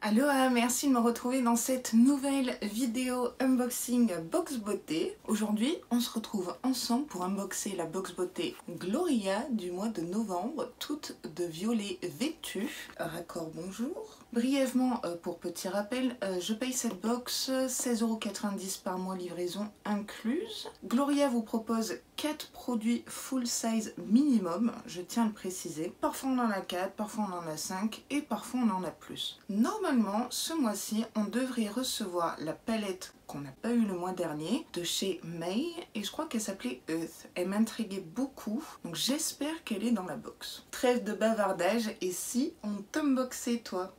Aloha, merci de me retrouver dans cette nouvelle vidéo unboxing Box Beauté. Aujourd'hui, on se retrouve ensemble pour unboxer la Box Beauté Gloria du mois de novembre, toute de violet vêtu. Raccord bonjour. Brièvement, pour petit rappel, je paye cette box 16,90 € par mois, livraison incluse. Gloria vous propose 4 produits full size minimum, je tiens à le préciser. Parfois on en a 4, parfois on en a 5 et parfois on en a plus. Normalement, ce mois-ci, on devrait recevoir la palette qu'on n'a pas eu le mois dernier de chez May et je crois qu'elle s'appelait Earth. Elle m'intriguait beaucoup, donc j'espère qu'elle est dans la box. Trêve de bavardage, et si on t'unboxait toi?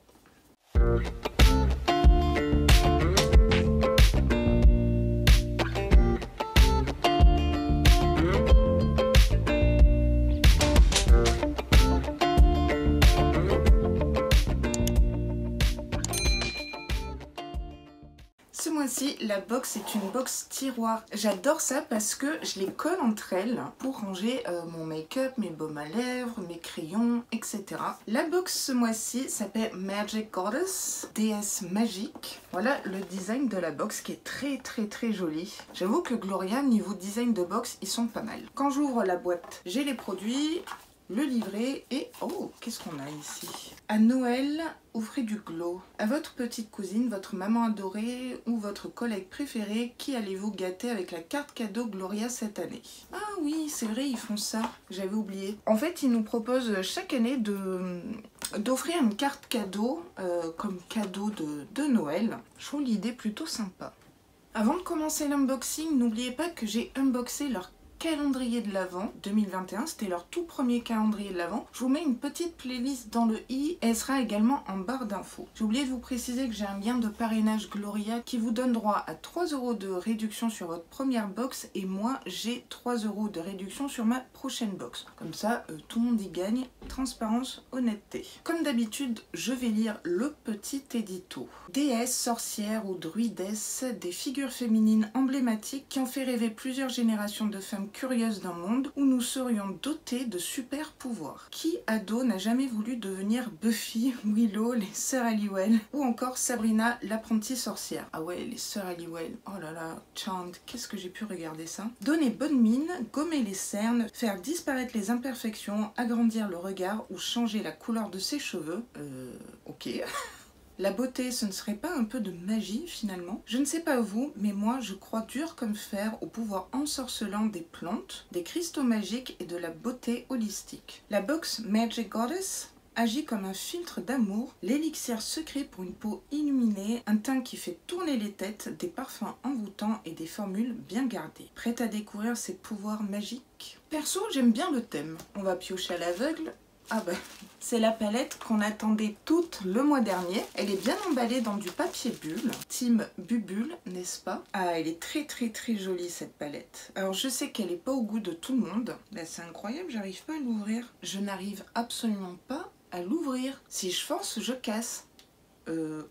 Ce mois-ci, la box est une box tiroir. J'adore ça parce que je les colle entre elles pour ranger mon make-up, mes baumes à lèvres, mes crayons, etc. La box ce mois-ci s'appelle Magic Goddess, déesse magique. Voilà le design de la box qui est très joli. J'avoue que Gloria, niveau design de box, ils sont pas mal. Quand j'ouvre la boîte, j'ai les produits, le livret et... oh, qu'est-ce qu'on a ici? À Noël, offrez du glow. À votre petite cousine, votre maman adorée ou votre collègue préféré, qui allez-vous gâter avec la carte cadeau Gloria cette année? Ah oui, c'est vrai, ils font ça. J'avais oublié. En fait, ils nous proposent chaque année d'offrir une carte cadeau comme cadeau de Noël. Je trouve l'idée plutôt sympa. Avant de commencer l'unboxing, n'oubliez pas que j'ai unboxé leur calendrier de l'Avent 2021, c'était leur tout premier calendrier de l'Avent. Je vous mets une petite playlist dans le i, elle sera également en barre d'infos. J'ai oublié de vous préciser que j'ai un lien de parrainage Gloria qui vous donne droit à 3 € de réduction sur votre première box et moi j'ai 3 € de réduction sur ma prochaine box. Comme ça, tout le monde y gagne, transparence, honnêteté. Comme d'habitude, je vais lire le petit édito. Déesse, sorcière ou druidesse, des figures féminines emblématiques qui ont fait rêver plusieurs générations de femmes curieuse d'un monde où nous serions dotés de super pouvoirs. Qui ado n'a jamais voulu devenir Buffy, Willow, les sœurs Halliwell ou encore Sabrina l'apprentie sorcière? Ah ouais, les sœurs Halliwell, oh là là, Charmed, qu'est-ce que j'ai pu regarder ça? Donner bonne mine, gommer les cernes, faire disparaître les imperfections, agrandir le regard ou changer la couleur de ses cheveux. Ok. La beauté, ce ne serait pas un peu de magie finalement? Je ne sais pas vous, mais moi je crois dur comme fer au pouvoir ensorcelant des plantes, des cristaux magiques et de la beauté holistique. La box Magic Goddess agit comme un filtre d'amour, l'élixir secret pour une peau illuminée, un teint qui fait tourner les têtes, des parfums envoûtants et des formules bien gardées. Prête à découvrir ses pouvoirs magiques? Perso, j'aime bien le thème. On va piocher à l'aveugle. Ah bah, c'est la palette qu'on attendait toute le mois dernier. Elle est bien emballée dans du papier bulle, team Bubule, n'est-ce pas? Ah, elle est très jolie cette palette. Alors je sais qu'elle n'est pas au goût de tout le monde. Bah, c'est incroyable, j'arrive pas à l'ouvrir. Je n'arrive absolument pas à l'ouvrir. Si je force, je casse.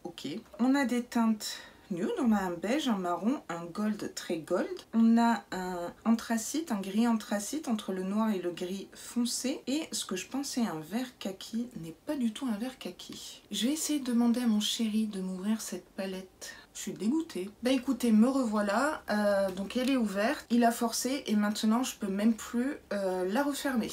Ok. On a des teintes nude, on a un beige, un marron, un gold très gold. On a un anthracite, un gris anthracite entre le noir et le gris foncé. Et ce que je pensais un vert kaki n'est pas du tout un vert kaki. Je vais essayer de demander à mon chéri de m'ouvrir cette palette. Je suis dégoûtée. Bah écoutez, me revoilà. Donc elle est ouverte, il a forcé et maintenant je peux même plus la refermer.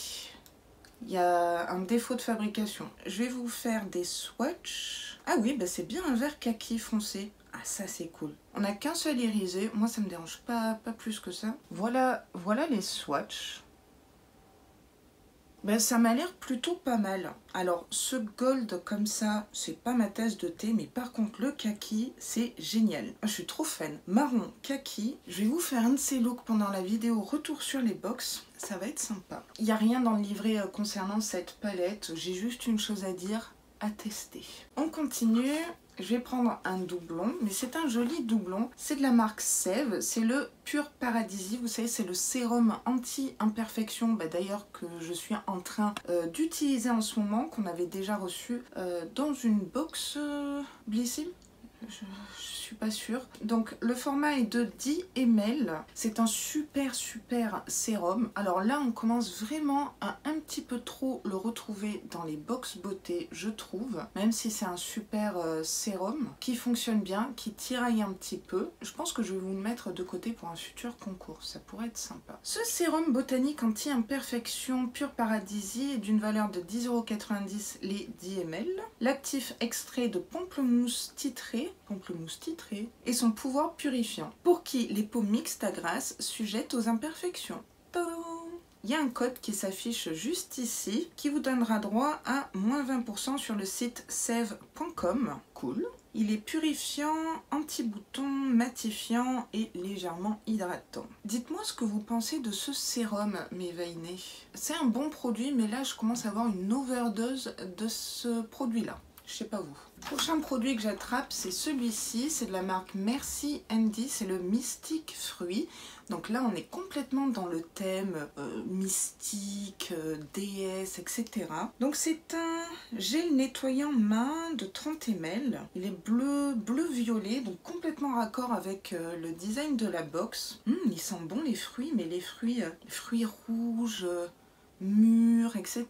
Il y a un défaut de fabrication. Je vais vous faire des swatchs. Ah oui, bah c'est bien un vert kaki foncé. Ah ça c'est cool. On n'a qu'un seul irisé. Moi ça me dérange pas plus que ça. Voilà les swatchs. Ben, ça m'a l'air plutôt pas mal. Alors ce gold comme ça, c'est pas ma tasse de thé, mais par contre le kaki, c'est génial. Je suis trop fan. Marron, kaki, je vais vous faire un de ces looks pendant la vidéo retour sur les box. Ça va être sympa. Il n'y a rien dans le livret concernant cette palette. J'ai juste une chose à dire, à tester. On continue. Je vais prendre un doublon, mais c'est un joli doublon. C'est de la marque Sève, c'est le Pure Paradisi. Vous savez, c'est le sérum anti-imperfection, d'ailleurs que je suis en train d'utiliser en ce moment, qu'on avait déjà reçu dans une box Blissim. Je suis pas sûre. Donc le format est de 10 ml. C'est un super sérum. Alors là on commence vraiment à un petit peu trop le retrouver dans les box beauté, je trouve. Même si c'est un super sérum qui fonctionne bien, qui tiraille un petit peu. Je pense que je vais vous le mettre de côté pour un futur concours. Ça pourrait être sympa. Ce sérum botanique anti-imperfection pure paradisie est d'une valeur de 10,90 € les 10 ml. L'actif extrait de pamplemousse titré et son pouvoir purifiant, pour qui les peaux mixtes à grasse sujettes aux imperfections. Tadam! Il y a un code qui s'affiche juste ici qui vous donnera droit à moins 20% sur le site save.com. Cool. Il est purifiant, anti-bouton, matifiant et légèrement hydratant. Dites-moi ce que vous pensez de ce sérum, mes veinés. C'est un bon produit, mais là je commence à avoir une overdose de ce produit-là. Je sais pas vous. Prochain produit que j'attrape, c'est celui-ci. C'est de la marque Merci Andy. C'est le Mystique Fruit. Donc là, on est complètement dans le thème mystique, déesse, etc. Donc c'est un gel nettoyant main de 30 ml. Il est bleu-violet, donc complètement raccord avec le design de la box. Ils sentent bon les fruits, mais les fruits rouges, mûrs, etc.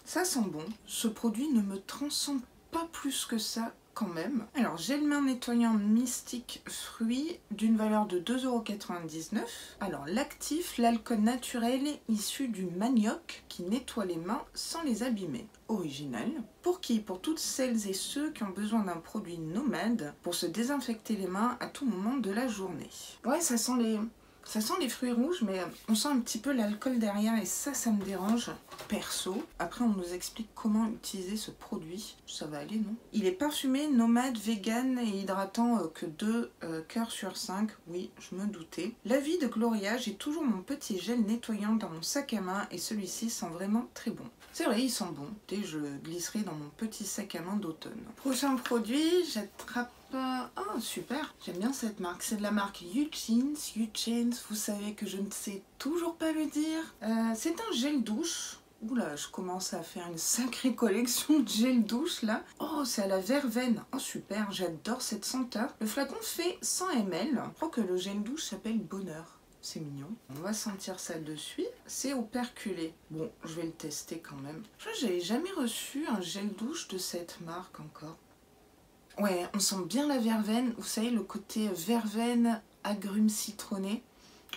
Ça sent bon. Ce produit ne me transcende pas plus que ça quand même. Alors gel main nettoyant Mystique Fruit d'une valeur de 2,99 €. Alors l'actif, l'alcool naturel issu du manioc qui nettoie les mains sans les abîmer. Original. Pour qui? Pour toutes celles et ceux qui ont besoin d'un produit nomade pour se désinfecter les mains à tout moment de la journée. Ouais, ça sent les fruits rouges, mais on sent un petit peu l'alcool derrière et ça me dérange, perso. Après, on nous explique comment utiliser ce produit. Ça va aller, non? Il est parfumé, nomade, vegan et hydratant que 2 cœurs sur 5. Oui, je me doutais. L'avis de Gloria, j'ai toujours mon petit gel nettoyant dans mon sac à main et celui-ci sent vraiment très bon. C'est vrai, il sent bon. Et je le glisserai dans mon petit sac à main d'automne. Prochain produit, j'attrape... Ah, super, j'aime bien cette marque. C'est de la marque Euceans, vous savez que je ne sais toujours pas le dire. C'est un gel douche. Oula, je commence à faire une sacrée collection de gel douche là. Oh, c'est à la verveine. Oh super, j'adore cette senteur. Le flacon fait 100 ml. Je crois que le gel douche s'appelle Bonheur. C'est mignon. On va sentir ça de suite. C'est au perculé. Bon, je vais le tester quand même. Je crois que j'avais jamais reçu un gel douche de cette marque encore. Ouais, on sent bien la verveine. Vous savez, le côté verveine, agrumes citronnés.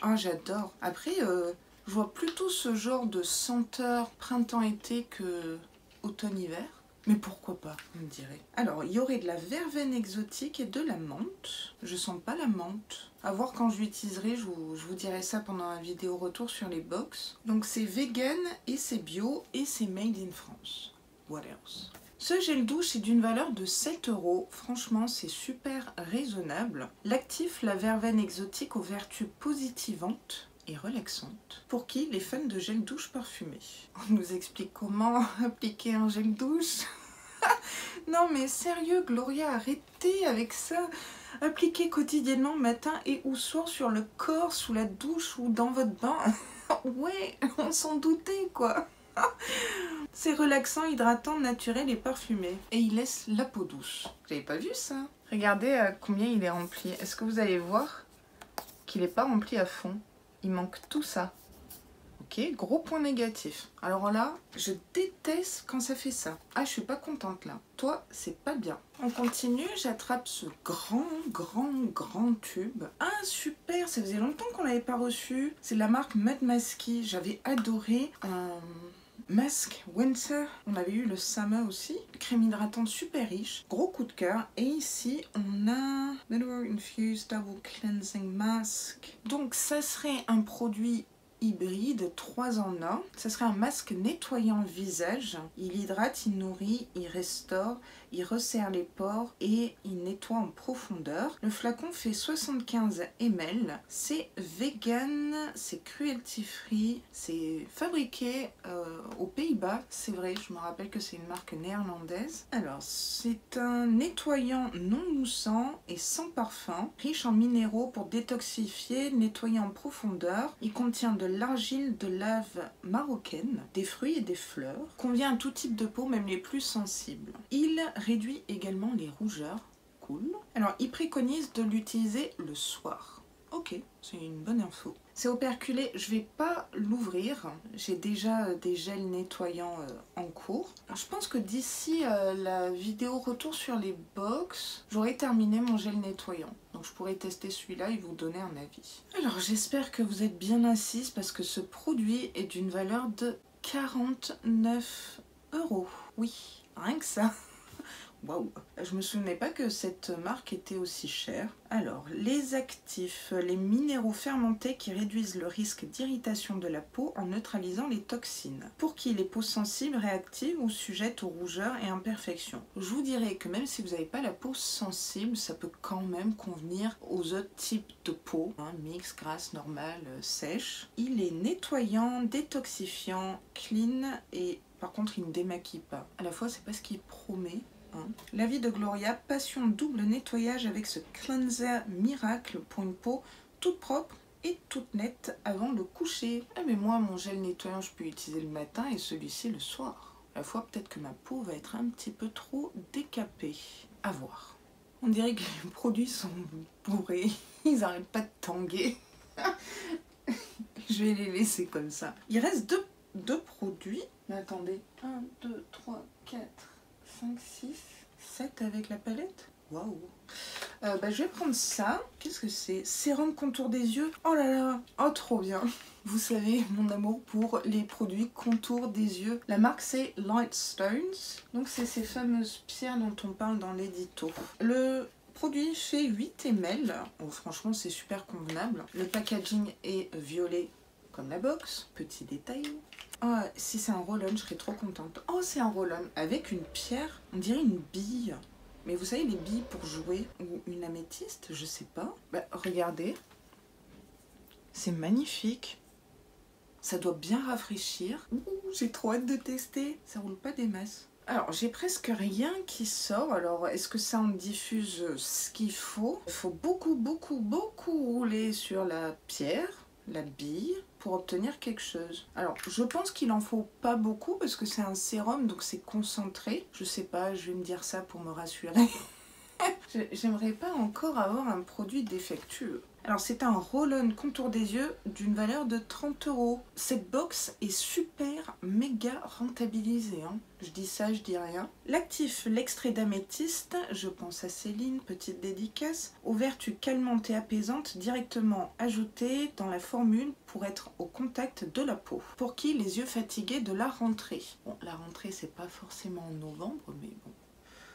Ah, j'adore. Après, je vois plutôt ce genre de senteur printemps-été que automne-hiver. Mais pourquoi pas, vous me direz. Alors, il y aurait de la verveine exotique et de la menthe. Je sens pas la menthe. À voir quand je l'utiliserai, je vous dirai ça pendant la vidéo retour sur les box. Donc c'est vegan et c'est bio et c'est made in France. What else? Ce gel douche est d'une valeur de 7 €. Franchement, c'est super raisonnable. L'actif, la verveine exotique aux vertus positivantes et relaxantes. Pour qui? Les fans de gel douche parfumé. On nous explique comment appliquer un gel douche. Non mais sérieux, Gloria, arrêtez avec ça. Appliquez quotidiennement matin et ou soir sur le corps, sous la douche ou dans votre bain. Ouais, on s'en doutait quoi. C'est relaxant, hydratant, naturel et parfumé. Et il laisse la peau douce. Vous n'avez pas vu ça? Regardez combien il est rempli. Est-ce que vous allez voir qu'il n'est pas rempli à fond? Il manque tout ça. Ok, gros point négatif. Alors là, je déteste quand ça fait ça. Ah, je suis pas contente là. Toi, c'est pas bien. On continue, j'attrape ce grand tube. Ah, super, ça faisait longtemps qu'on l'avait pas reçu. C'est de la marque Mud Masky. J'avais adoré Mask Winter. On avait eu le Summer aussi. Crème hydratante super riche. Gros coup de cœur. Et ici, on a Mineral Infused Double Cleansing Mask. Donc, ça serait un produit hybride 3 en 1. Ça serait un masque nettoyant le visage. Il hydrate, il nourrit, il restaure, il resserre les pores et il nettoie en profondeur. Le flacon fait 75 ml. C'est vegan, c'est cruelty free, c'est fabriqué aux Pays-Bas. C'est vrai, je me rappelle que c'est une marque néerlandaise. Alors, c'est un nettoyant non moussant et sans parfum, riche en minéraux pour détoxifier, nettoyer en profondeur. Il contient de l'argile de lave marocaine, des fruits et des fleurs. Convient à tout type de peau, même les plus sensibles. Il réduit également les rougeurs. cool. Alors, il préconise de l'utiliser le soir. Ok, c'est une bonne info. C'est operculé, je vais pas l'ouvrir. J'ai déjà des gels nettoyants en cours. Alors, je pense que d'ici la vidéo retour sur les box, j'aurai terminé mon gel nettoyant. Donc je pourrai tester celui-là et vous donner un avis. Alors j'espère que vous êtes bien assises parce que ce produit est d'une valeur de 49 €. Oui, rien que ça. Waouh! Je me souvenais pas que cette marque était aussi chère. Alors, les actifs, les minéraux fermentés qui réduisent le risque d'irritation de la peau en neutralisant les toxines. Pour qui les peaux sensibles, réactives ou sujettes aux rougeurs et imperfections. Je vous dirais que même si vous n'avez pas la peau sensible, ça peut quand même convenir aux autres types de peau, hein, mixte, grasse, normale, sèche. Il est nettoyant, détoxifiant, clean et par contre il ne démaquille pas. À la fois, c'est pas ce qu'il promet. La vie de Gloria, passion double nettoyage avec ce cleanser miracle pour une peau toute propre et toute nette avant le coucher. Ah mais moi mon gel nettoyant je peux l'utiliser le matin et celui-ci le soir. À la fois peut-être que ma peau va être un petit peu trop décapée. À voir. On dirait que les produits sont bourrés, ils n'arrêtent pas de tanguer. Je vais les laisser comme ça. Il reste deux produits. Mais attendez, 1, 2, 3, 4... 5, 6, 7 avec la palette. Waouh. Je vais prendre ça. Qu'est-ce que c'est? Sérum contour des yeux. Oh là là. Oh, trop bien. Vous savez mon amour pour les produits contour des yeux. La marque c'est Lightstones. Donc c'est ces fameuses pierres dont on parle dans l'édito. Le produit fait 8 ml. Oh, franchement c'est super convenable. Le packaging est violet comme la box. Petit détail. Oh, si c'est un roll-on, je serais trop contente. Oh, c'est un roll-on avec une pierre, on dirait une bille. Mais vous savez, les billes pour jouer, ou une améthyste, je sais pas. Regardez. C'est magnifique. Ça doit bien rafraîchir. J'ai trop hâte de tester. Ça roule pas des masses. Alors, j'ai presque rien qui sort. Alors, est-ce que ça en diffuse ce qu'il faut? Il faut beaucoup rouler sur la pierre, la bille, pour obtenir quelque chose. Alors, je pense qu'il en faut pas beaucoup parce que c'est un sérum, donc c'est concentré. Je sais pas, je vais me dire ça pour me rassurer. J'aimerais pas encore avoir un produit défectueux. Alors, c'est un roll-on contour des yeux d'une valeur de 30 €. Cette box est super méga rentabilisée. Hein. Je dis ça, je dis rien. L'actif, l'extrait d'améthyste, je pense à Céline, petite dédicace, aux vertus calmantes et apaisantes directement ajoutées dans la formule pour être au contact de la peau. Pour qui les yeux fatigués de la rentrée. Bon, la rentrée, c'est pas forcément en novembre, mais bon.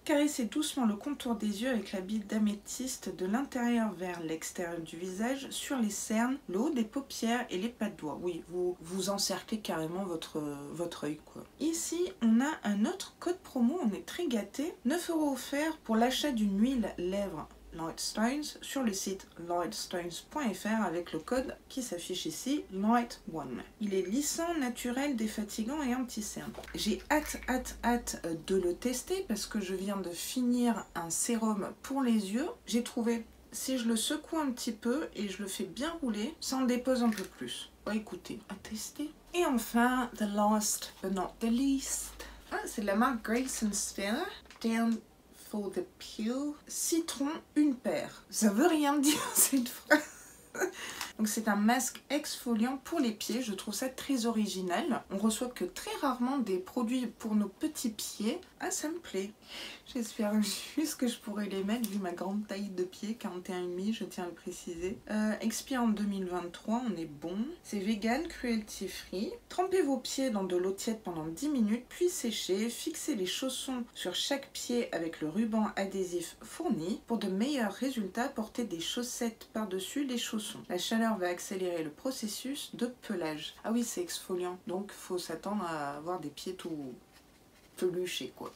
Caressez doucement le contour des yeux avec la bille d'améthyste de l'intérieur vers l'extérieur du visage, sur les cernes, le haut des paupières et les pas de doigts. Oui, vous encerclez carrément votre œil, quoi. Ici, on a un autre code promo, on est très gâtés. 9 € offerts pour l'achat d'une huile lèvres Lightstones sur le site lightstones.fr avec le code qui s'affiche ici, Light1. Il est lissant, naturel, défatigant et anti-cerne. J'ai hâte de le tester parce que je viens de finir un sérum pour les yeux. J'ai trouvé, si je le secoue un petit peu et je le fais bien rouler, ça en dépose un peu plus. Écoutez, à tester. Et enfin, the last but not the least. C'est de la marque Grace & Sphere. Down for the peel. Citron, une paire. Ça veut rien dire cette phrase. Donc c'est un masque exfoliant pour les pieds, je trouve ça très original. On reçoit que très rarement des produits pour nos petits pieds. Ah, ça me plaît. J'espère juste que je pourrai les mettre vu ma grande taille de pied, 41,5, je tiens à le préciser. Expire en 2023, on est bon. C'est vegan, cruelty free. Trempez vos pieds dans de l'eau tiède pendant 10 minutes, puis séchez. Fixez les chaussons sur chaque pied avec le ruban adhésif fourni. Pour de meilleurs résultats, portez des chaussettes par-dessus les chaussons. La chaleur va accélérer le processus de pelage. Ah oui, c'est exfoliant, donc faut s'attendre à avoir des pieds tout peluchés, quoi.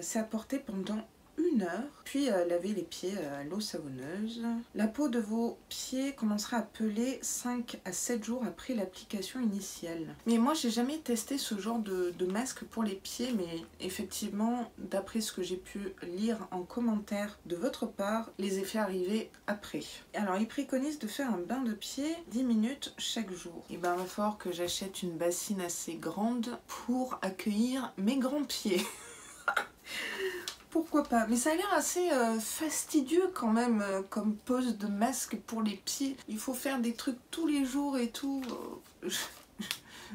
C'est à porter pendant 1 heure, puis laver les pieds à l'eau savonneuse. La peau de vos pieds commencera à peler 5 à 7 jours après l'application initiale. Mais moi j'ai jamais testé ce genre de masque pour les pieds, mais effectivement d'après ce que j'ai pu lire en commentaire de votre part, les effets arrivaient après. Alors il préconise de faire un bain de pied 10 minutes chaque jour. Et ben il va falloir que j'achète une bassine assez grande pour accueillir mes grands pieds. pourquoi pas. Mais ça a l'air assez fastidieux quand même comme pose de masque pour les pieds. Il faut faire des trucs tous les jours et tout.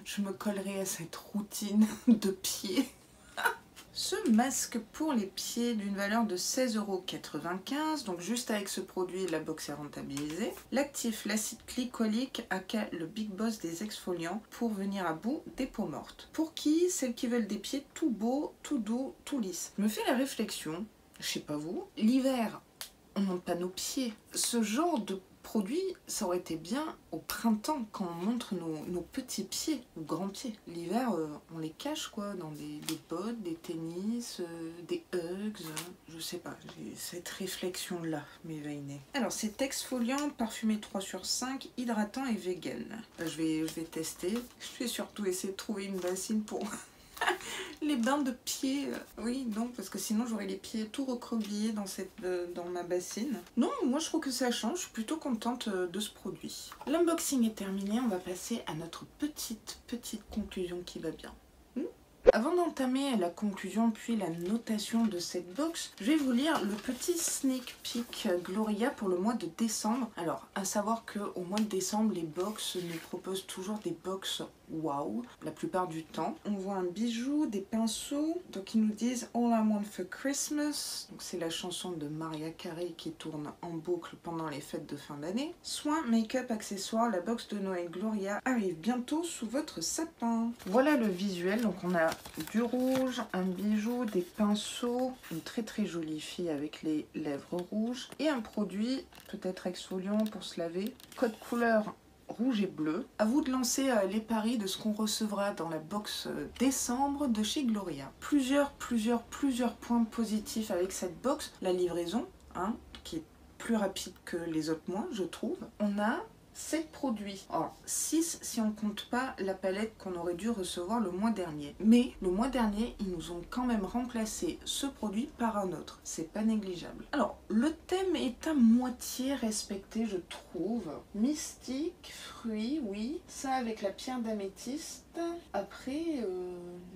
Je me collerai à cette routine de pieds. Ce masque pour les pieds d'une valeur de 16,95 €, donc juste avec ce produit, la box est rentabilisée. L'actif, l'acide glycolique, aka le big boss des exfoliants, pour venir à bout des peaux mortes. Pour qui? Celles qui veulent des pieds tout beaux, tout doux, tout lisses. Je me fais la réflexion, je sais pas vous, l'hiver, on monte pas nos pieds. Ce genre de produit, ça aurait été bien au printemps quand on montre nos petits pieds, ou grands pieds. L'hiver, on les cache quoi, dans des bottes, des tennis, des Uggs, je sais pas, j'ai cette réflexion là, mes veinés. Alors c'est exfoliant, parfumé 3 sur 5, hydratant et vegan. Je vais tester, je vais surtout essayer de trouver une bassine pour... les bains de pieds, oui, non, parce que sinon j'aurais les pieds tout recroquevillés dans ma bassine. Non, moi je trouve que ça change, je suis plutôt contente de ce produit. L'unboxing est terminé, on va passer à notre petite conclusion qui va bien. Avant d'entamer la conclusion puis la notation de cette box, je vais vous lire le petit sneak peek Gloria pour le mois de décembre. Alors, à savoir qu'au mois de décembre, les box nous proposent toujours des box waouh, la plupart du temps. On voit un bijou, des pinceaux, donc ils nous disent All I Want for Christmas, donc c'est la chanson de Mariah Carey qui tourne en boucle pendant les fêtes de fin d'année. Soins, make-up, accessoires, la box de Noël Gloria arrive bientôt sous votre sapin. Voilà le visuel, donc on a du rouge, un bijou, des pinceaux, une très jolie fille avec les lèvres rouges et un produit, peut-être exfoliant pour se laver, code couleur rouge et bleu. À vous de lancer les paris de ce qu'on recevra dans la box décembre de chez Gloria. Plusieurs points positifs avec cette box. La livraison, hein, qui est plus rapide que les autres mois, je trouve. On a 7 produits. Alors, 6 si on compte pas la palette qu'on aurait dû recevoir le mois dernier. Mais le mois dernier, ils nous ont quand même remplacé ce produit par un autre. C'est pas négligeable. Alors, le thème est à moitié respecté, je trouve. Mystique, fruits, oui. Ça avec la pierre d'améthyste. Après,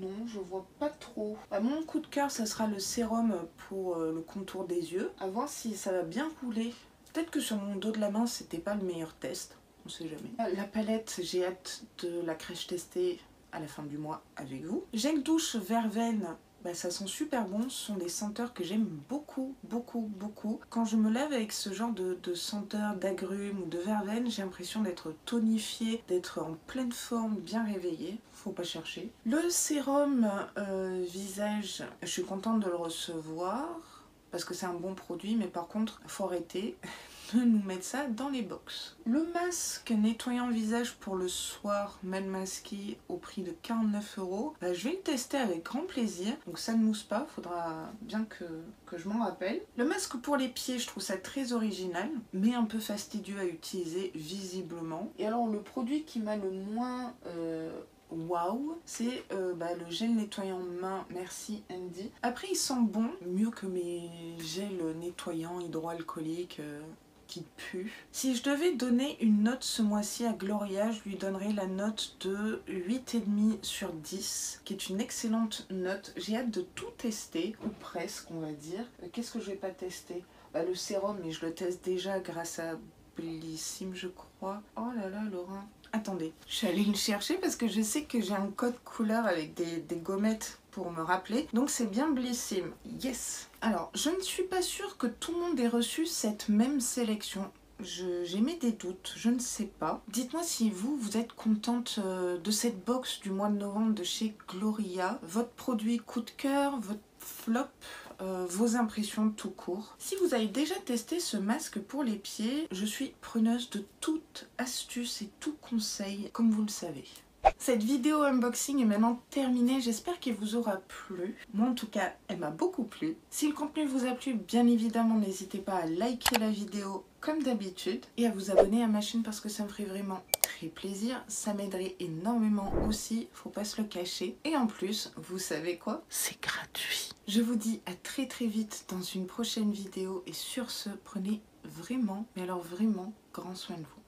non, je vois pas trop. Mon coup de cœur, ça sera le sérum pour le contour des yeux. À voir si ça va bien couler. Peut-être que sur mon dos de la main, c'était pas le meilleur test. On sait jamais. La palette, j'ai hâte de la crash tester à la fin du mois avec vous. Gel douche verveine, bah, ça sent super bon. Ce sont des senteurs que j'aime beaucoup. Quand je me lave avec ce genre de senteur d'agrumes ou de verveine, j'ai l'impression d'être tonifiée, d'être en pleine forme, bien réveillée. Faut pas chercher. Le sérum visage, je suis contente de le recevoir. Parce que c'est un bon produit, mais par contre, faut arrêter de nous mettre ça dans les box. Le masque nettoyant visage pour le soir, Man Masky, au prix de 49 €. Je vais le tester avec grand plaisir. Donc ça ne mousse pas, faudra bien que je m'en rappelle. Le masque pour les pieds, je trouve ça très original, mais un peu fastidieux à utiliser visiblement. Et alors le produit qui m'a le moins... waouh, c'est le gel nettoyant main Merci Andy. Après il sent bon, mieux que mes gels nettoyants hydroalcooliques qui puent. Si je devais donner une note ce mois-ci à Gloria, je lui donnerais la note de 8,5 sur 10, qui est une excellente note. J'ai hâte de tout tester, ou presque on va dire. Qu'est-ce que je vais pas tester? Le sérum, mais je le teste déjà grâce à Blissim je crois. Oh là là Laura. Attendez, je suis allée le chercher parce que je sais que j'ai un code couleur avec des gommettes pour me rappeler. Donc c'est bien Blissim. Yes. Alors, je ne suis pas sûre que tout le monde ait reçu cette même sélection. J'ai mis des doutes, je ne sais pas. Dites-moi si vous êtes contente de cette box du mois de novembre de chez Gloria. Votre produit coup de cœur, votre flop, vos impressions tout court. Si vous avez déjà testé ce masque pour les pieds, je suis preneuse de toute astuce et tout conseil, comme vous le savez. Cette vidéo unboxing est maintenant terminée, j'espère qu'elle vous aura plu. Moi en tout cas, elle m'a beaucoup plu. Si le contenu vous a plu, bien évidemment, n'hésitez pas à liker la vidéo comme d'habitude et à vous abonner à ma chaîne parce que ça me ferait vraiment très plaisir. Ça m'aiderait énormément aussi, faut pas se le cacher. Et en plus, vous savez quoi? C'est gratuit. Je vous dis à très vite dans une prochaine vidéo et sur ce, prenez vraiment, mais alors vraiment, grand soin de vous.